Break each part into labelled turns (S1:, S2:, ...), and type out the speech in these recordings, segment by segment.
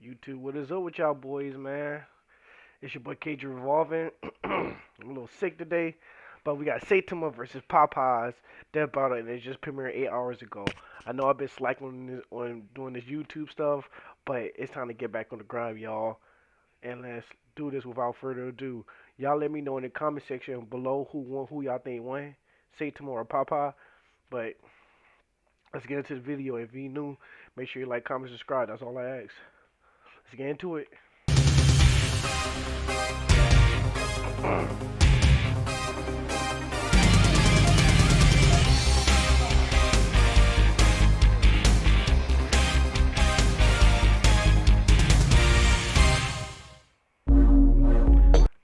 S1: YouTube, what is up with y'all boys, man? It's your boy KJ Revolving. I'm a little sick today, but we got Saitama versus Popeyes Death Battle, and it just premiered 8 hours ago. I know I've been slacking on doing this YouTube stuff, but it's time to get back on the grind, y'all. And let's do this without further ado. Y'all let me know in the comment section below who won, who y'all think won, Saitama or Popeye. But let's get into the video. If you new, make sure you like, comment, subscribe. That's all I ask. Let's get into it.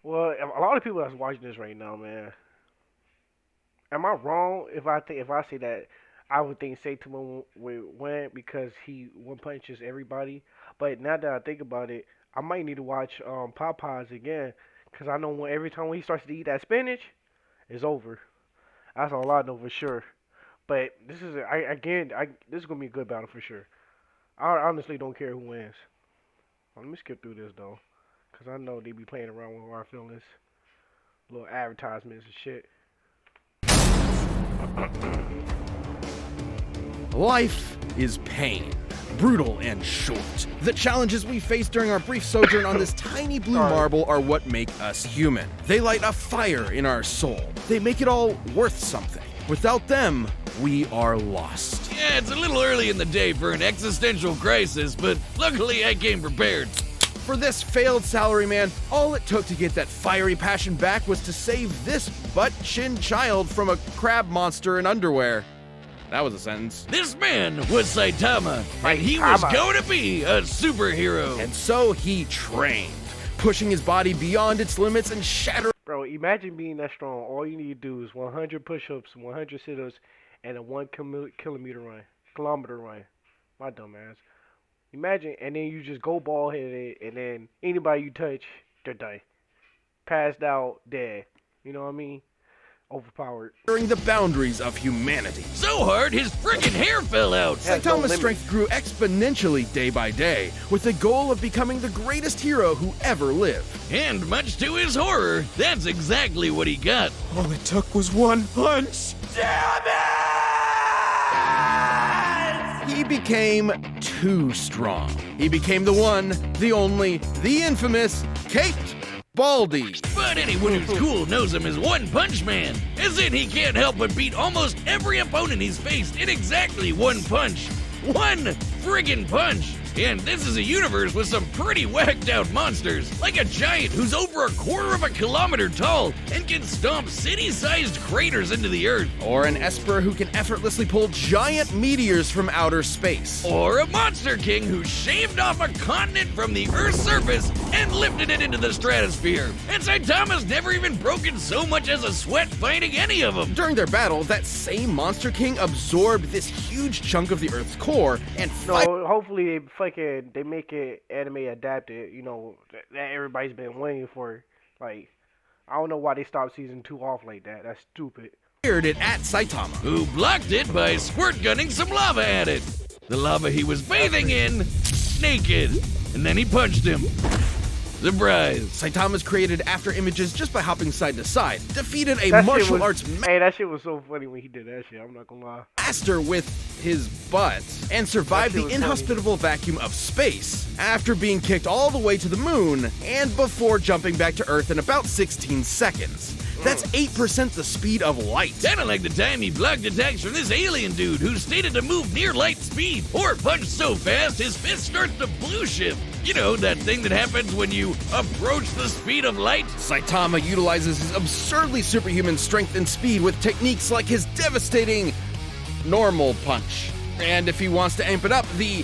S1: Well, a lot of people that's watching this right now, man. Am I wrong if I say that I would think Saitama would win because he one punches everybody? But now that I think about it, I might need to watch Popeyes again because I know every time when he starts to eat that spinach, it's over. That's all I know for sure. But this is gonna be a good battle for sure. I honestly don't care who wins. Let me skip through this though, cause I know they be playing around with our feelings, little advertisements and shit.
S2: Life is pain, brutal and short. The challenges we face during our brief sojourn on this tiny blue marble are what make us human. They light a fire in our soul. They make it all worth something. Without them, we are lost.
S3: Yeah, it's a little early in the day for an existential crisis, but luckily I came prepared.
S2: For this failed salaryman, all it took to get that fiery passion back was to save this butt-chin child from a crab monster in underwear. That was a sentence.
S3: This man was Saitama, and he was going to be a superhero.
S2: And so he trained, pushing his body beyond its limits and shattering.
S1: Bro, imagine being that strong. All you need to do is 100 push-ups, 100 sit-ups, and a 1 kilometer run. My dumb ass. Imagine, and then you just go bald-headed, and then anybody you touch, they're dead. Passed out, dead. You know what I mean? Overpowered.
S2: During the boundaries of humanity.
S3: So hard, his friggin' hair fell out.
S2: Saitama's strength grew exponentially day by day, with the goal of becoming the greatest hero who ever lived.
S3: And much to his horror, that's exactly what he got.
S2: All it took was one punch. Damn it! He became too strong. He became the one, the only, the infamous Kate Baldy.
S3: But anyone who's cool knows him as One Punch Man, as in he can't help but beat almost every opponent he's faced in exactly one punch. One friggin' punch! And this is a universe with some pretty whacked out monsters, like a giant who's over a quarter of a kilometer tall and can stomp city-sized craters into the earth.
S2: Or an Esper who can effortlessly pull giant meteors from outer space.
S3: Or a Monster King who shaved off a continent from the Earth's surface and lifted it into the stratosphere. And Saitama's never even broken so much as a sweat fighting any of them.
S2: During their battle, that same Monster King absorbed this huge chunk of the Earth's core and
S1: hopefully they make it anime adapted, you know, that everybody's been waiting for. Like, I don't know why they stopped season 2 off like that. That's stupid.
S2: Fired it at Saitama,
S3: who blocked it by squirt gunning some lava at it. The lava he was bathing in, naked, and then he punched him. Surprise.
S2: Saitama's created after images just by hopping side to side, defeated a martial arts
S1: Hey, that shit was so funny when he did that shit, I'm not gonna lie.
S2: Master with his butt, and survived the inhospitable vacuum of space after being kicked all the way to the moon and before jumping back to Earth in about 16 seconds. That's 8% the speed of light.
S3: Kinda like the time he blocked attacks from this alien dude who stated to move near light speed, or punch so fast his fist starts to blue shift. You know, that thing that happens when you approach the speed of light?
S2: Saitama utilizes his absurdly superhuman strength and speed with techniques like his devastating normal punch. And if he wants to amp it up, the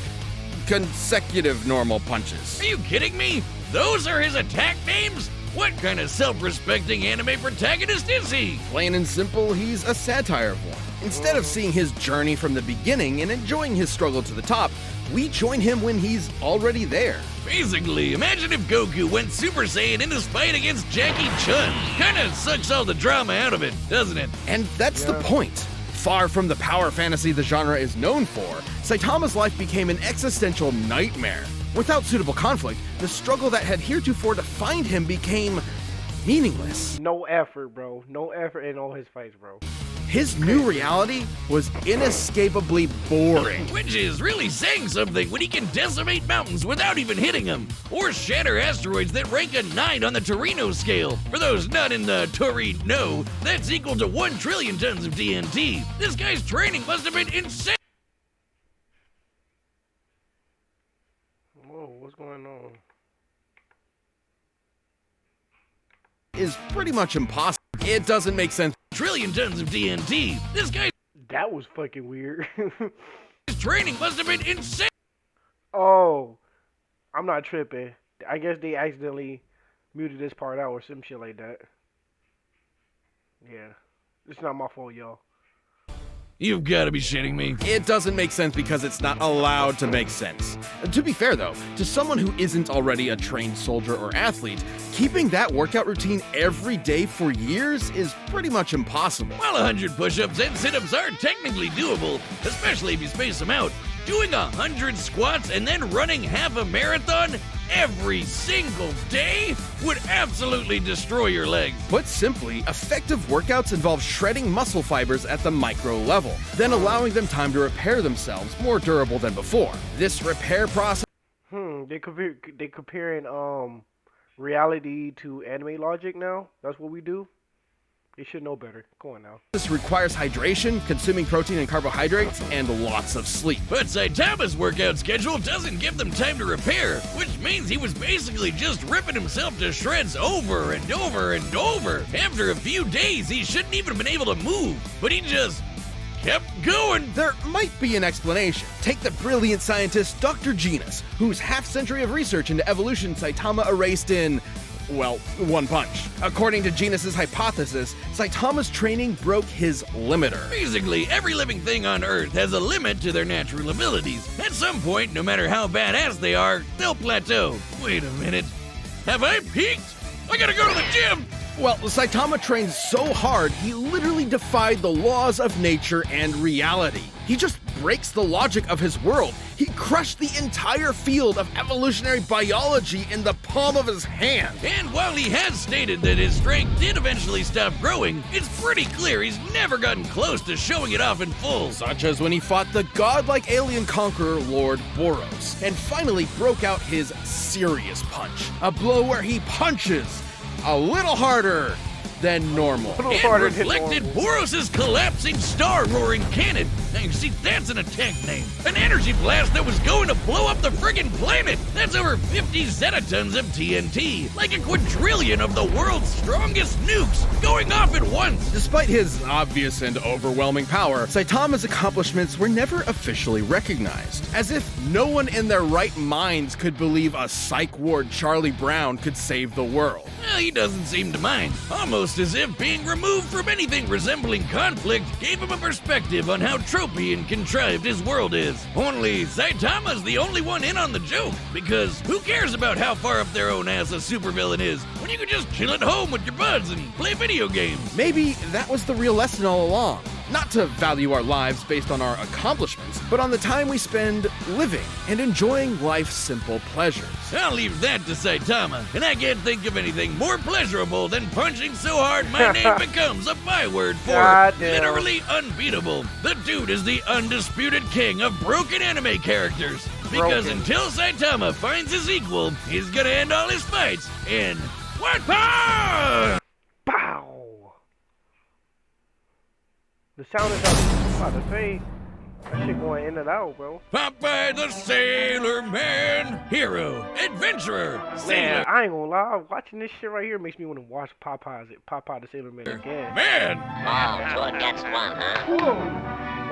S2: consecutive normal punches.
S3: Are you kidding me? Those are his attack names? What kind of self-respecting anime protagonist is he?
S2: Plain and simple, he's a satire of one. Instead of seeing his journey from the beginning and enjoying his struggle to the top, we join him when he's already there.
S3: Basically, imagine if Goku went Super Saiyan in his fight against Jackie Chun. Kinda sucks all the drama out of it, doesn't it?
S2: And that's the point. Far from the power fantasy the genre is known for, Saitama's life became an existential nightmare. Without suitable conflict, the struggle that had heretofore defined him became meaningless.
S1: No effort, bro. No effort in all his fights, bro.
S2: His new reality was inescapably boring.
S3: Which is really saying something when he can decimate mountains without even hitting them, or shatter asteroids that rank a 9 on the Torino scale. For those not in the Torino, that's equal to 1 trillion tons of TNT. This guy's training must have been insane.
S1: Whoa, what's going on?
S2: Is pretty much impossible. It doesn't make sense.
S3: Trillion tons of TNT. This guy's
S1: That was fucking weird.
S3: training must have been insane.
S1: Oh, I'm not tripping. I guess they accidentally muted this part out or some shit like that. Yeah. It's not my fault, y'all.
S3: You've got to be shitting me.
S2: It doesn't make sense because it's not allowed to make sense. To be fair though, to someone who isn't already a trained soldier or athlete, keeping that workout routine every day for years is pretty much impossible.
S3: While 100 push-ups and sit-ups are technically doable, especially if you space them out, doing 100 squats and then running half a marathon every single day would absolutely destroy your legs.
S2: Put simply, effective workouts involve shredding muscle fibers at the micro level, then allowing them time to repair themselves more durable than before. This repair process
S1: They comparing reality to anime logic now. That's what we do. They should know better. Go on now.
S2: This requires hydration, consuming protein and carbohydrates, and lots of sleep.
S3: But Saitama's workout schedule doesn't give them time to repair, which means he was basically just ripping himself to shreds over and over and over. After a few days, he shouldn't even have been able to move, but he just kept going.
S2: There might be an explanation. Take the brilliant scientist Dr. Genus, whose half-century of research into evolution Saitama erased in, well, one punch. According to Genus's hypothesis, Saitama's training broke his limiter.
S3: Basically, every living thing on Earth has a limit to their natural abilities. At some point, no matter how badass they are, they'll plateau. Wait a minute. Have I peaked? I gotta go to the gym!
S2: Well, Saitama trained so hard, he literally defied the laws of nature and reality. He just breaks the logic of his world. He crushed the entire field of evolutionary biology in the palm of his hand.
S3: And while he has stated that his strength did eventually stop growing, it's pretty clear he's never gotten close to showing it off in full.
S2: Such as when he fought the godlike alien conqueror Lord Boros, and finally broke out his serious punch. A blow where he punches a little harder than normal.
S3: And reflected Boros' collapsing star-roaring cannon. Now you see, that's an attack name. An energy blast that was going to blow up the friggin' planet. That's over 50 zettatons of TNT. Like a quadrillion of the world's strongest nukes going off at once.
S2: Despite his obvious and overwhelming power, Saitama's accomplishments were never officially recognized. As if no one in their right minds could believe a psych ward Charlie Brown could save the world.
S3: Well, he doesn't seem to mind. Almost as if being removed from anything resembling conflict gave him a perspective on how tropey and contrived his world is. Only Saitama's the only one in on the joke, because who cares about how far up their own ass a supervillain is when you can just chill at home with your buds and play video games?
S2: Maybe that was the real lesson all along. Not to value our lives based on our accomplishments, but on the time we spend living and enjoying life's simple pleasures.
S3: I'll leave that to Saitama, and I can't think of anything more pleasurable than punching so hard my name becomes a byword for literally unbeatable. The dude is the undisputed king of broken anime characters, because until Saitama finds his equal, he's gonna end all his fights in one punch!
S1: Pow! The sound is I'm about to say. That shit going in and out, bro.
S3: Popeye the Sailor Man, hero, adventurer,
S1: Man,
S3: sailor
S1: I ain't gonna lie. Watching this shit right here makes me want to watch Popeye the Sailor Man again.
S3: man.
S4: Oh, two against one, huh?
S1: Whoa.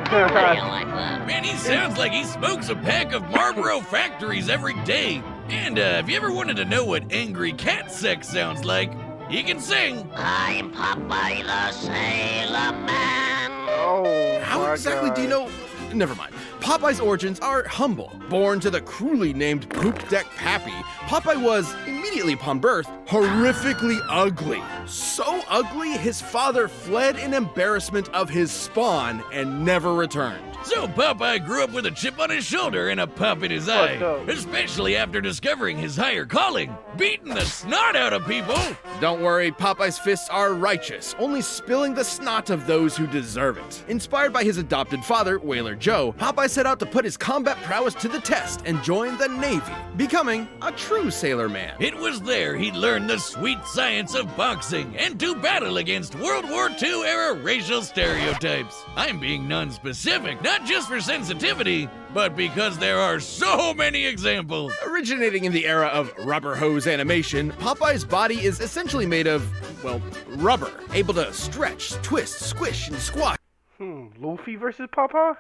S4: How do you like that?
S3: Man, he sounds like he smokes a pack of Marlboro Factories every day. And if you ever wanted to know what angry cat sex sounds like, he can sing.
S4: I'm Popeye the Sailor Man.
S1: Oh,
S2: How
S1: my
S2: exactly
S1: God.
S2: do you know? Never mind. Popeye's origins are humble. Born to the cruelly named Poop Deck Pappy, Popeye was, immediately upon birth, horrifically ugly. So ugly, his father fled in embarrassment of his spawn and never returned.
S3: So Popeye grew up with a chip on his shoulder and a pop in his eye,
S1: up.
S3: especially after discovering his higher calling, beating the snot out of people.
S2: Don't worry, Popeye's fists are righteous, only spilling the snot of those who deserve it. Inspired by his adopted father, Whaler Joe, Popeye set out to put his combat prowess to the test and join the Navy, becoming a true sailor man.
S3: It was there he learned the sweet science of boxing and to battle against World War II era racial stereotypes. I'm being non-specific, not just for sensitivity, but because there are so many examples.
S2: Originating in the era of rubber hose animation, Popeye's body is essentially made of, well, rubber, able to stretch, twist, squish, and squash
S1: Luffy versus Popeye?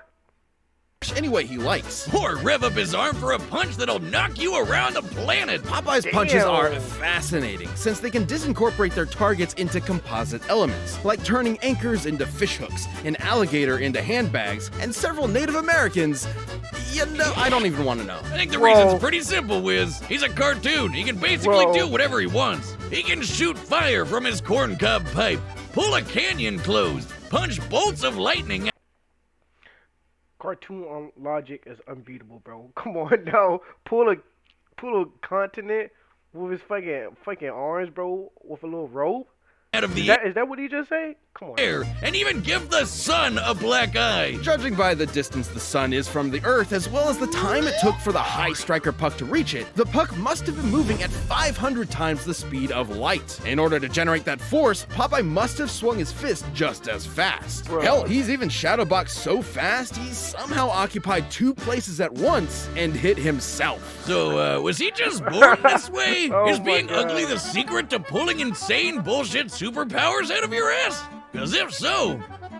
S2: any way he likes.
S3: Or rev up his arm for a punch that'll knock you around the planet.
S2: Popeye's punches are fascinating, since they can disincorporate their targets into composite elements, like turning anchors into fishhooks, an alligator into handbags, and several Native Americans. You know, I don't even want to know.
S3: I think the reason's pretty simple, Wiz. He's a cartoon. He can basically do whatever he wants. He can shoot fire from his corncob pipe, pull a canyon closed, punch bolts of lightning.
S1: Cartoon on logic is unbeatable, bro. Come on, no. Pull a continent with his fucking arms, bro, with a little rope.
S3: Out of the
S1: Is that what he just said? Come on.
S3: air, and even give the sun a black eye.
S2: Judging by the distance the sun is from the Earth, as well as the time it took for the high striker puck to reach it, the puck must have been moving at 500 times the speed of light. In order to generate that force, Popeye must have swung his fist just as fast.
S1: Bro.
S2: Hell, he's even shadowboxed so fast, he somehow occupied 2 places at once and hit himself.
S3: So, was he just born this way?
S1: Oh
S3: Is
S1: my
S3: being
S1: God.
S3: ugly the secret to pulling insane bullshit superpowers out of your ass? Because if so,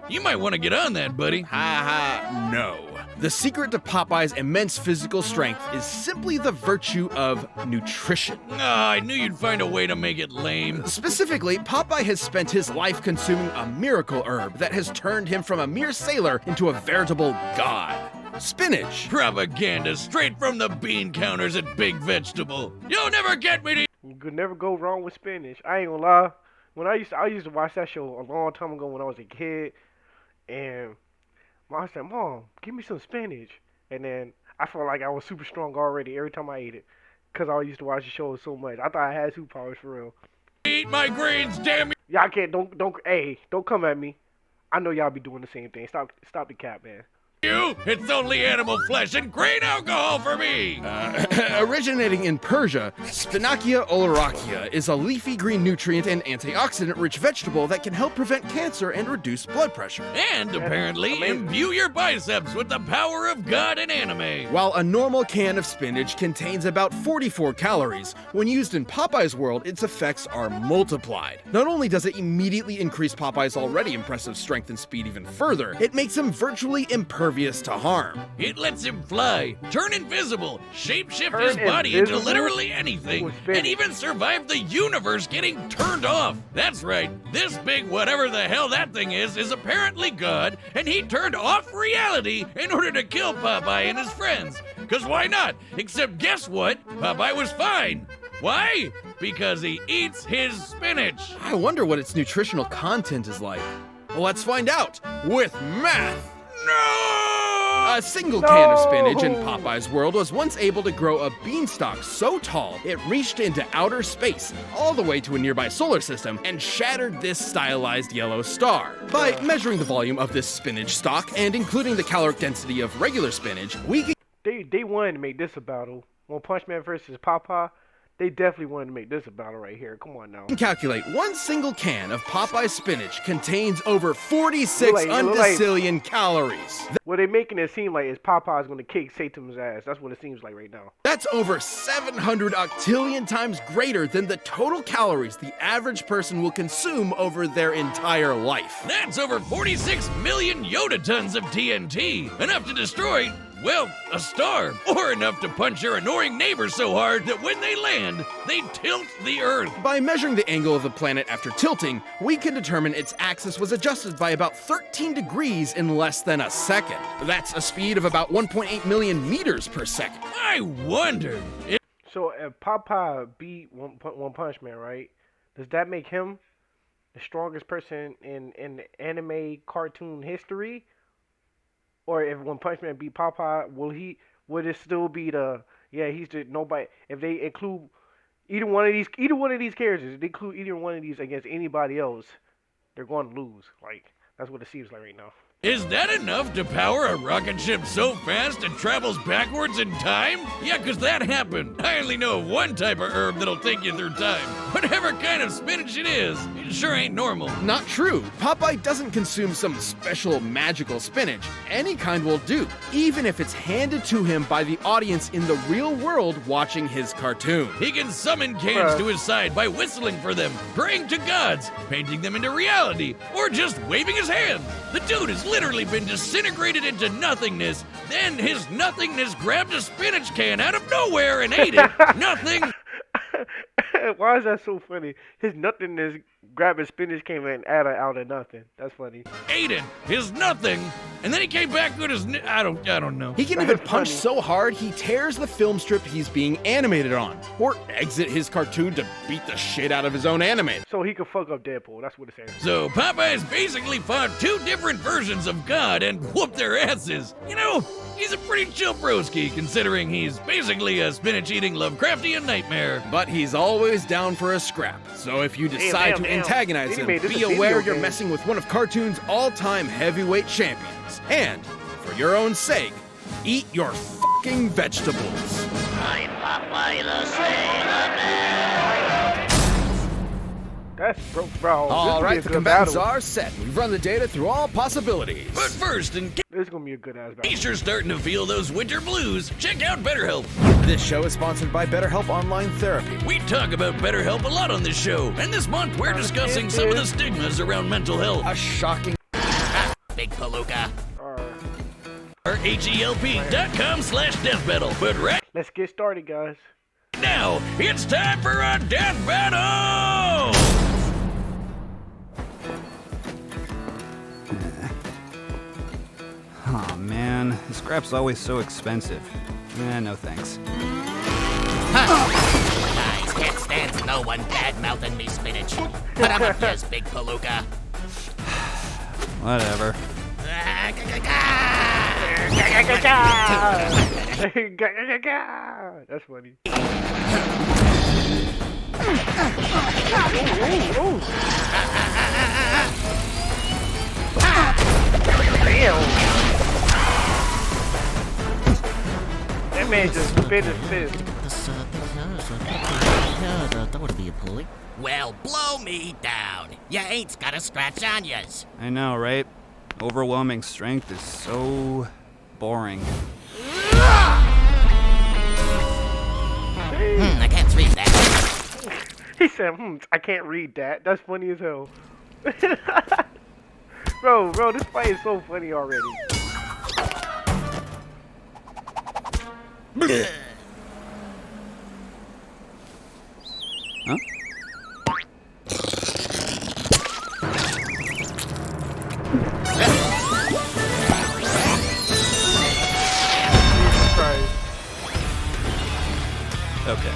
S3: you might want to get on that, buddy.
S2: Ha, no. The secret to Popeye's immense physical strength is simply the virtue of nutrition.
S3: I knew you'd find a way to make it lame.
S2: Specifically, Popeye has spent his life consuming a miracle herb that has turned him from a mere sailor into a veritable god. Spinach.
S3: Propaganda straight from the bean counters at Big Vegetable. You'll never get me to
S1: You could never go wrong with spinach. I ain't gonna lie. When I used to watch that show a long time ago when I was a kid, and Mom said, "Mom, give me some spinach," and then I felt like I was super strong already every time I ate it, cause I used to watch the show so much. I thought I had superpowers for real.
S3: eat my greens, damn you.
S1: Y'all can't don't come at me. I know y'all be doing the same thing. Stop the cap, man.
S3: It's only animal flesh and grain alcohol for me.
S2: Originating in Persia, Spinacia oleracea is a leafy green nutrient and antioxidant-rich vegetable that can help prevent cancer and reduce blood pressure.
S3: And apparently
S1: amazing.
S3: imbue your biceps with the power of God and anime.
S2: While a normal can of spinach contains about 44 calories, when used in Popeye's world, its effects are multiplied. Not only does it immediately increase Popeye's already impressive strength and speed even further, it makes him virtually impervious to harm.
S3: It lets him fly, turn invisible, shapeshift
S1: Turn
S3: his body into
S1: invisible?
S3: literally anything,
S1: With spinach.
S3: and even survive the universe getting turned off. That's right, this big whatever the hell that thing is apparently God, and he turned off reality in order to kill Popeye and his friends. Cause why not? Except guess what? Popeye was fine. Why? Because he eats his spinach.
S2: I wonder what its nutritional content is like. Let's find out with math.
S3: No!
S2: A single can of spinach in Popeye's world was once able to grow a beanstalk so tall it reached into outer space, all the way to a nearby solar system, and shattered this stylized yellow star. By measuring the volume of this spinach stalk and including the caloric density of regular spinach, we can
S1: They wanted to make this a battle. One Punch Man versus Popeye. They definitely wanted to make this a battle right here. Come on now.
S2: calculate one single can of Popeye's spinach contains over 46
S1: Look like-
S2: undecillion calories.
S1: What they making it seem like is Popeye's gonna kick Saitama's ass. That's what it seems like right now.
S2: That's over 700 octillion times greater than the total calories the average person will consume over their entire life.
S3: That's over 46 million Yoda tons of TNT, enough to destroy, well, a star, or enough to punch your annoying neighbor so hard that when they land, they tilt the Earth.
S2: By measuring the angle of the planet after tilting, we can determine its axis was adjusted by about 13 degrees in less than a second. That's a speed of about 1.8 million meters per second.
S3: I wonder if
S1: So if Popeye beat One Punch Man, right? Does that make him the strongest person in the anime cartoon history? or if when Punch Man beat Popeye, would it still be the yeah he's the nobody if they include either one of these characters, if they include either one of these against anybody else, they're going to lose. Like that's what it seems like right now.
S3: Is that enough to power a rocket ship so fast it travels backwards in time? Yeah, 'cause that happened. I only know of one type of herb that'll take you through time. Whatever kind of spinach it sure ain't normal.
S2: Not true. Popeye doesn't consume some special magical spinach. Any kind will do, even if it's handed to him by the audience in the real world watching his cartoon.
S3: He can summon cans to his side by whistling for them, praying to gods, painting them into reality, or just waving his hand. The dude has literally been disintegrated into nothingness. Then his nothingness grabbed a spinach can out of nowhere and ate it. Nothing.
S1: Why is that so funny? His nothingness grabbing spinach came and added out of nothing. That's funny.
S3: Ate it. His nothing. And then he came back with his I don't know.
S2: He can even punch so hard he tears the film strip he's being animated on, or exit his cartoon to beat the shit out of his own animator.
S1: So he could fuck up Deadpool. That's what it's saying.
S3: So Popeye's basically fought two different versions of God and whooped their asses. You know, he's a pretty chill broski considering he's basically a spinach-eating Lovecraftian nightmare.
S2: But he's always down for a scrap. So if you decide to antagonize him, be aware you're messing with one of cartoon's all-time heavyweight champions. And, for your own sake, eat your fucking vegetables.
S4: I'm Popeye the Sailor Man.
S1: That's bro.
S2: All right, the combatants are set. We've run the data through all possibilities.
S3: But first, in
S1: This is gonna be a good ass battle.
S3: case you're starting to feel those winter blues, check out BetterHelp.
S2: This show is sponsored by BetterHelp Online Therapy.
S3: We talk about BetterHelp a lot on this show, and this month we're discussing some of the stigmas around mental health.
S2: A shocking...
S4: Big Palooka.
S3: Or HELP.com/death battle. But right
S1: Let's get started, guys.
S3: now, it's time for a death battle!
S5: Aw, man. The scrap's always so expensive. No thanks.
S4: Guys, can't stand no one bad-mouthing me spinach. But I'm a yes, Big Palooka.
S5: Whatever.
S1: That's funny. That man just spit his fist.
S4: Well, blow me down. Ya ain't got a scratch on yas.
S5: I know, right? Overwhelming strength is so boring.
S4: I can't read that.
S1: He said, I can't read that. That's funny as hell. Bro, this fight is so funny already.
S5: Huh? Okay.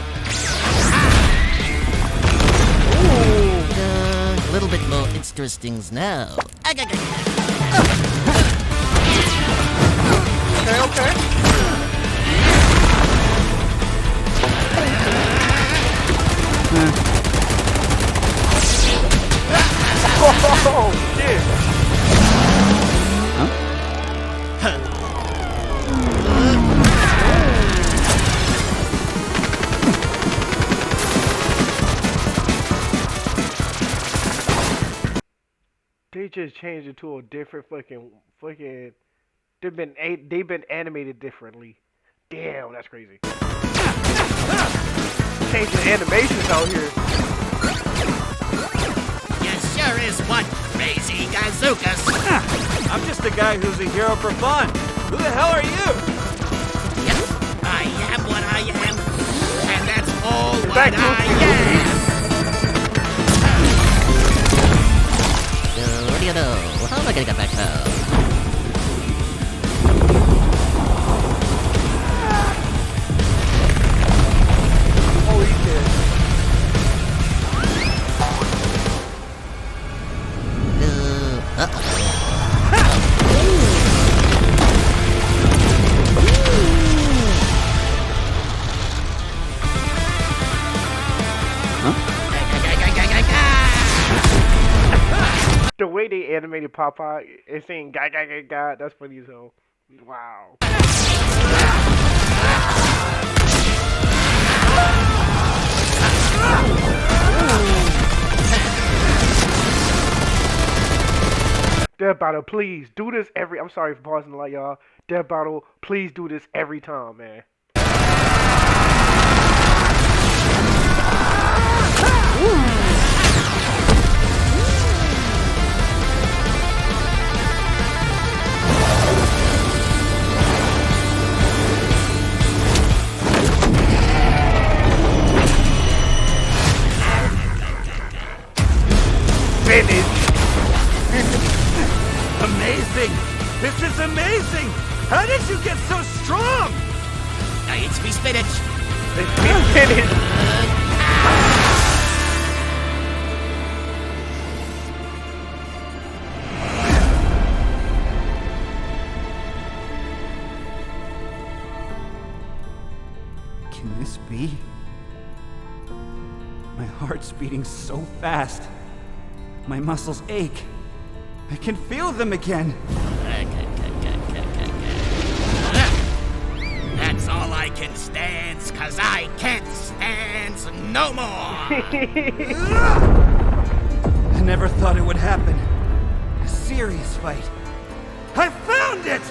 S4: A little bit more interesting now.
S1: Okay. Oh, shit. They just changed it to a different fucking. They've been animated differently. Damn, that's crazy. Changing animations out here.
S4: You sure is one crazy gazookas.
S6: I'm just a guy who's a hero for fun. Who the hell are you?
S4: Yep, I am what I am, and that's all what
S1: Back
S4: I
S1: to
S4: am. What do you know? How am I gonna get back home?
S1: Holy shit. The way they animated Popeye and saying "God, God, God, God," that's funny as hell. Wow. Death Battle, please do this every. I'm sorry for pausing a lot, y'all. Death Battle, please do this every time, man. Finish.
S6: Amazing! This is amazing! How did you get so strong?
S4: It's me spinach.
S1: It's finished.
S5: Can this be? My heart's beating so fast. My muscles ache. I can feel them again.
S4: That's all I can stand, 'cause I can't stand no more.
S5: I never thought it would happen. A serious fight. I found it!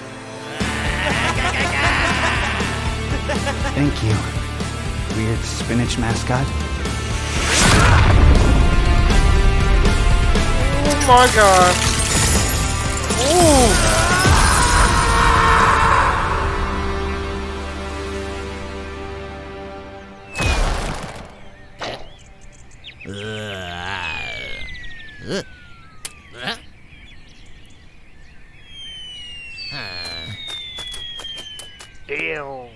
S5: Thank you, weird spinach mascot.
S1: Oh my god. Ooh. Damn.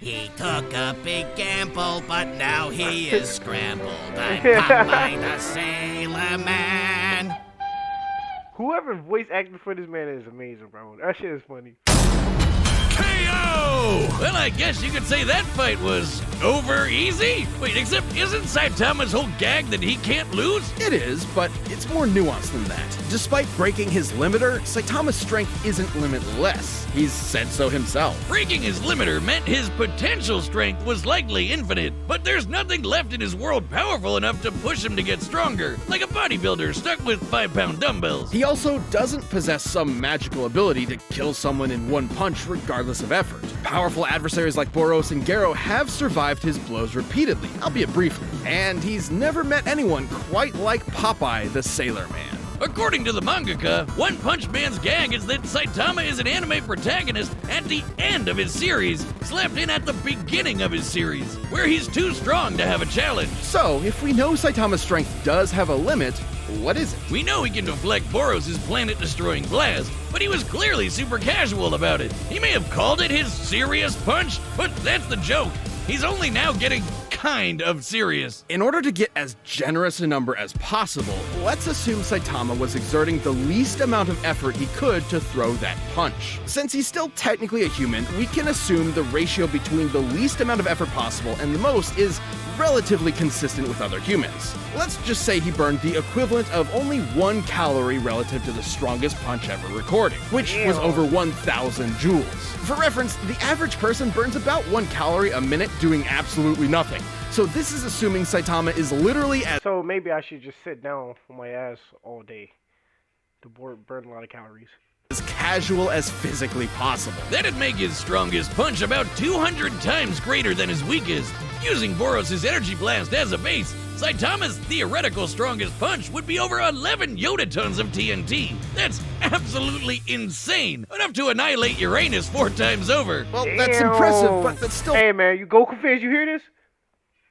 S4: He took a big gamble, but now he is scrambled. I'm Popeye the Sailor Man.
S1: Whoever voice acted for this man is amazing, bro. That shit is funny.
S3: KO! Well, I guess you could say that fight was over easy. Wait, except isn't Saitama's whole gag that he can't lose?
S2: It is, but it's more nuanced than that. Despite breaking his limiter, Saitama's strength isn't limitless. He's said so himself.
S3: Breaking his limiter meant his potential strength was likely infinite, but there's nothing left in his world powerful enough to push him to get stronger, like a bodybuilder stuck with 5-pound dumbbells.
S2: He also doesn't possess some magical ability to kill someone in one punch regardless of effort. Powerful adversaries like Boros and Garo have survived his blows repeatedly, albeit briefly, and he's never met anyone quite like Popeye the Sailor Man.
S3: According to the mangaka, One Punch Man's gag is that Saitama is an anime protagonist at the end of his series, slapped in at the beginning of his series, where he's too strong to have a challenge.
S2: So, if we know Saitama's strength does have a limit, what is it?
S3: We know he can deflect Boros' planet-destroying blast, but he was clearly super casual about it. He may have called it his serious punch, but that's the joke. He's only now getting kind of serious.
S2: In order to get as generous a number as possible, let's assume Saitama was exerting the least amount of effort he could to throw that punch. Since he's still technically a human, we can assume the ratio between the least amount of effort possible and the most is relatively consistent with other humans. Let's just say he burned the equivalent of only 1 calorie relative to the strongest punch ever recorded, which was over 1,000 joules. For reference, the average person burns about 1 calorie a minute doing absolutely nothing. So this is assuming Saitama is literally as
S1: So maybe I should just sit down on my ass all day to burn a lot of calories.
S2: casual as physically possible.
S3: That'd make his strongest punch about 200 times greater than his weakest. Using Boros' energy blast as a base, Saitama's theoretical strongest punch would be over 11 yotatons of TNT. That's absolutely insane. Enough to annihilate Uranus 4 times over.
S2: Well, that's impressive, but that's still
S1: Hey man, you Goku fans, you hear this?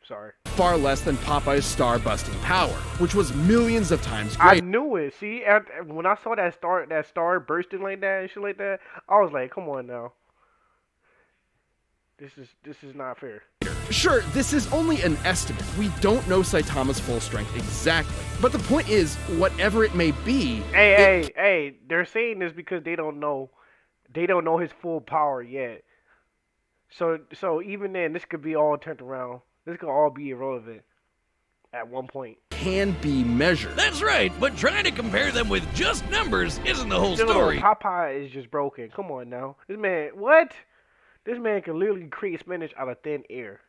S1: Sorry.
S2: far less than Popeye's star-busting power, which was millions of times
S1: I
S2: greater.
S1: knew it. See, when I saw that star bursting like that and shit like that, I was like, come on now. This is not fair.
S2: Sure, this is only an estimate. We don't know Saitama's full strength exactly. But the point is, whatever it may be,
S1: Hey, they're saying this because they don't know his full power yet. So even then, this could be all turned around. This could all be irrelevant at one point.
S2: Can be measured.
S3: That's right, but trying to compare them with just numbers isn't the whole
S1: Still,
S3: story.
S1: Popeye is just broken. Come on now. This man, what? This man can literally create spinach out of thin air.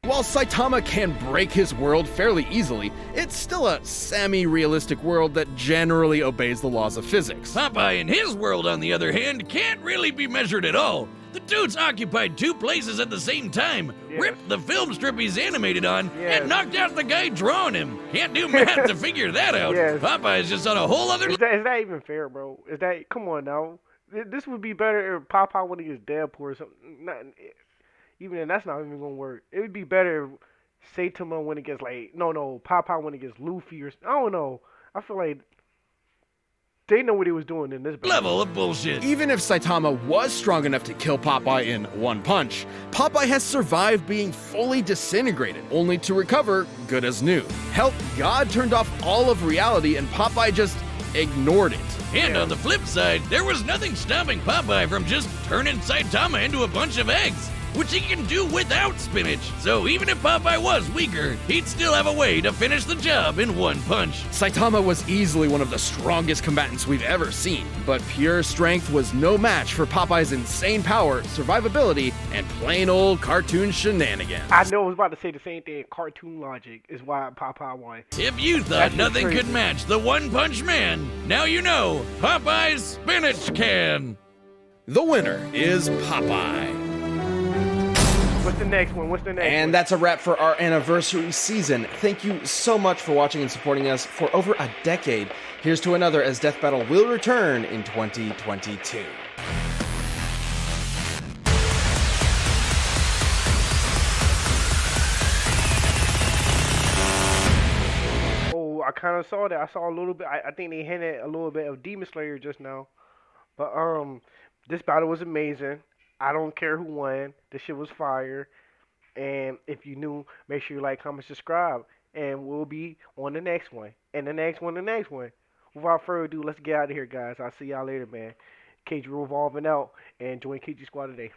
S2: While Saitama can break his world fairly easily, it's still a semi-realistic world that generally obeys the laws of physics.
S3: Popeye in his world, on the other hand, can't really be measured at all. The dude's occupied 2 places at the same time,
S1: Yes.
S3: ripped the film strip he's animated on,
S1: Yes.
S3: and knocked out the guy drawing him. Can't do math to figure that out.
S1: Yes.
S3: Popeye's just on a whole other...
S1: Is that even fair, bro? Is that, come on now. This would be better if Popeye when he was Deadpool or something. Not, even then, that's not even gonna work. It would be better if Saitama when it gets like Popeye when it gets Luffy or I don't know. I feel like they know what he was doing in this battle.
S3: level of bullshit.
S2: Even if Saitama was strong enough to kill Popeye in one punch, Popeye has survived being fully disintegrated, only to recover good as new. Hell, God turned off all of reality and Popeye just ignored it.
S3: And on the flip side, there was nothing stopping Popeye from just turning Saitama into a bunch of eggs, which he can do without spinach. So even if Popeye was weaker, he'd still have a way to finish the job in one punch.
S2: Saitama was easily one of the strongest combatants we've ever seen, but pure strength was no match for Popeye's insane power, survivability, and plain old cartoon shenanigans.
S1: I know I was about to say the same thing. Cartoon logic is why Popeye won.
S3: If you thought
S1: That's just
S3: nothing
S1: crazy.
S3: could match the One Punch Man, now you know Popeye's spinach can.
S2: The winner is Popeye.
S1: What's the next one? What's the next one?
S2: And that's a wrap for our anniversary season. Thank you so much for watching and supporting us for over a decade. Here's to another as Death Battle will return in 2022.
S1: Oh, I kind of saw that. I saw a little bit. I think they hinted a little bit of Demon Slayer just now. But this battle was amazing. I don't care who won. This shit was fire. And if you new, make sure you like, comment, subscribe. And we'll be on the next one. And the next one, the next one. Without further ado, let's get out of here, guys. I'll see y'all later, man. KG Revolving out. And join KG Squad today.